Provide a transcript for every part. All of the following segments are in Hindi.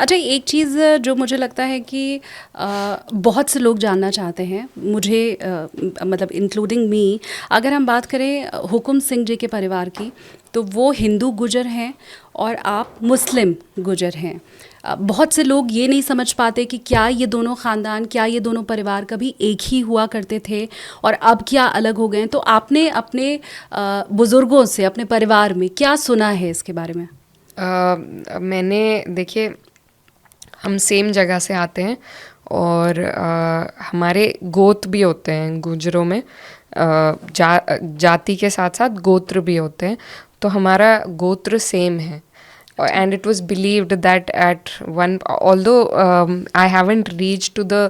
अच्छा, एक चीज़ जो मुझे लगता है कि बहुत से लोग जानना चाहते हैं, मुझे मतलब इंक्लूडिंग मी, अगर हम बात करें हुकुम सिंह जी के परिवार की, तो वो हिंदू गुजर हैं और आप मुस्लिम गुजर हैं। बहुत से लोग ये नहीं समझ पाते कि क्या ये दोनों ख़ानदान, क्या ये दोनों परिवार कभी एक ही हुआ करते थे और अब क्या अलग हो गए हैं। तो आपने अपने बुज़ुर्गों से, अपने परिवार में क्या सुना है इसके बारे में? मैंने देखिए, हम सेम जगह से आते हैं और हमारे गोत्र भी होते हैं गुजरों में। जाति के साथ साथ गोत्र भी होते हैं, तो हमारा गोत्र सेम है। And it was believed that at one, although I haven't reached to the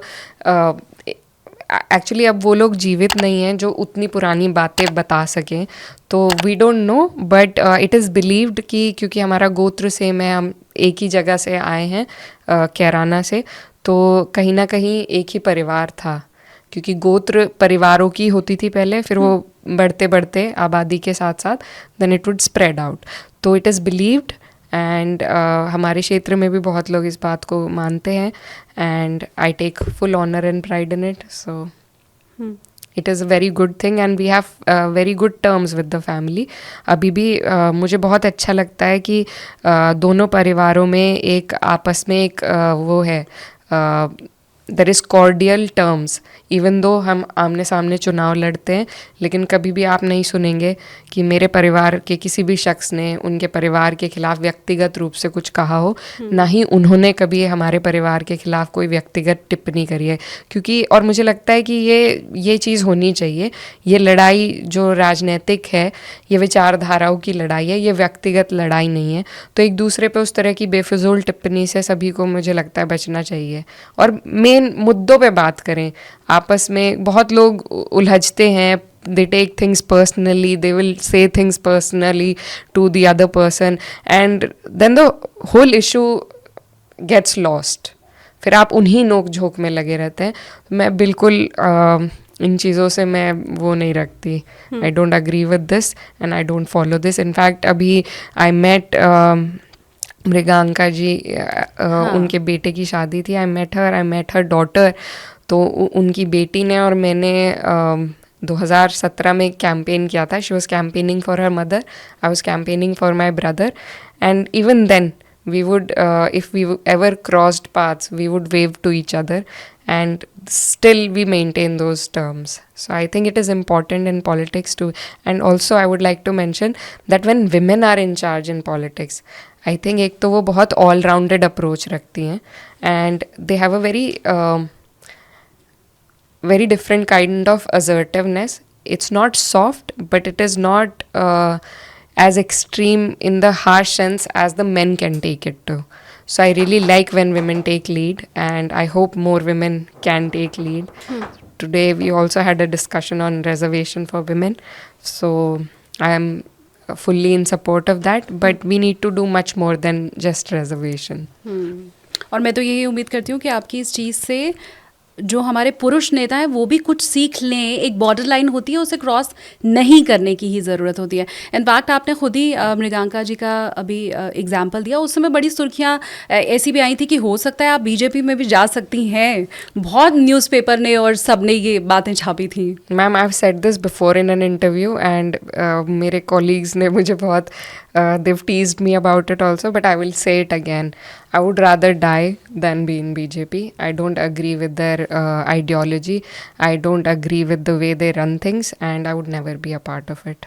actually अब वो लोग जीवित नहीं हैं जो उतनी पुरानी बातें बता सकें, तो we don't know, but it is believed कि क्योंकि हमारा गोत्र सेम है, हम एक ही जगह से आए हैं, कैराना से, तो कहीं ना कहीं एक ही परिवार था। क्योंकि गोत्र परिवारों की होती थी पहले, फिर वो बढ़ते बढ़ते आबादी के साथ साथ then it would spread out. तो इट इज़ बिलीव्ड एंड हमारे क्षेत्र में भी बहुत लोग इस बात को मानते हैं and I take full honour and pride in it. So it is a very good thing and we have very good terms with the family. अभी भी मुझे बहुत अच्छा लगता है कि दोनों परिवारों में एक आपस में एक वो है, there is cordial terms. Even though हम आमने सामने चुनाव लड़ते हैं, लेकिन कभी भी आप नहीं सुनेंगे कि मेरे परिवार के किसी भी शख्स ने उनके परिवार के खिलाफ व्यक्तिगत रूप से कुछ कहा हो, ना ही उन्होंने कभी हमारे परिवार के खिलाफ कोई व्यक्तिगत टिप्पणी करी है। क्योंकि और मुझे लगता है कि ये चीज़ होनी चाहिए। ये लड़ाई जो राजनीतिक है, ये विचारधाराओं की लड़ाई है, ये व्यक्तिगत लड़ाई नहीं है। तो एक दूसरे पे उस तरह की बेफिजूल टिप्पणी से सभी को मुझे लगता है बचना चाहिए और मेन मुद्दों पे बात करें। आपस में बहुत लोग उलझते हैं, they take things personally, they will say things personally to the other person and then the whole issue gets lost। फिर आप उन्हीं नोक झोंक में लगे रहते हैं। मैं बिल्कुल इन चीज़ों से मैं वो नहीं रखती। I don't agree with this and I don't follow this. In fact अभी आई मेट मृगांका जी, उनके बेटे की शादी थी। I met her daughter. तो उनकी बेटी ने और मैंने 2017 में कैंपेन किया था। She was campaigning for her mother, I was campaigning for my brother and even then we would if we ever crossed paths, we would wave to each other and still we maintain those terms. So I think it is important in politics too. And also I would like to mention that when women are in charge in politics, I think एक तो वो बहुत all rounded approach रखती हैं and they have a very different kind of assertiveness. It's not soft, but it is not as extreme in the harsh sense as the men can take it to. So I really like when women take lead and I hope more women can take lead. Today we also had a discussion on reservation for women. So I am fully in support of that, but we need to do much more than just reservation. और मैं तो यही उम्मीद करती हूँ कि आपकी इस चीज़ से जो हमारे पुरुष नेता हैं वो भी कुछ सीख लें। एक बॉर्डर लाइन होती है, उसे क्रॉस नहीं करने की ही ज़रूरत होती है। इनफैक्ट आपने खुद ही मृगांका जी का अभी एग्जाम्पल दिया, उस समय बड़ी सुर्खियाँ ऐसी भी आई थी कि हो सकता है आप बीजेपी में भी जा सकती हैं। बहुत न्यूज़पेपर ने और सब ने ये बातें छापी थी। Ma'am, I have said this before in an interview and मेरे कॉलीग्स ने मुझे बहुत they've teased me about it also, but I will say it again. I would rather die than be in BJP. I don't agree with their ideology. I don't agree with the way they run things and I would never be a part of it.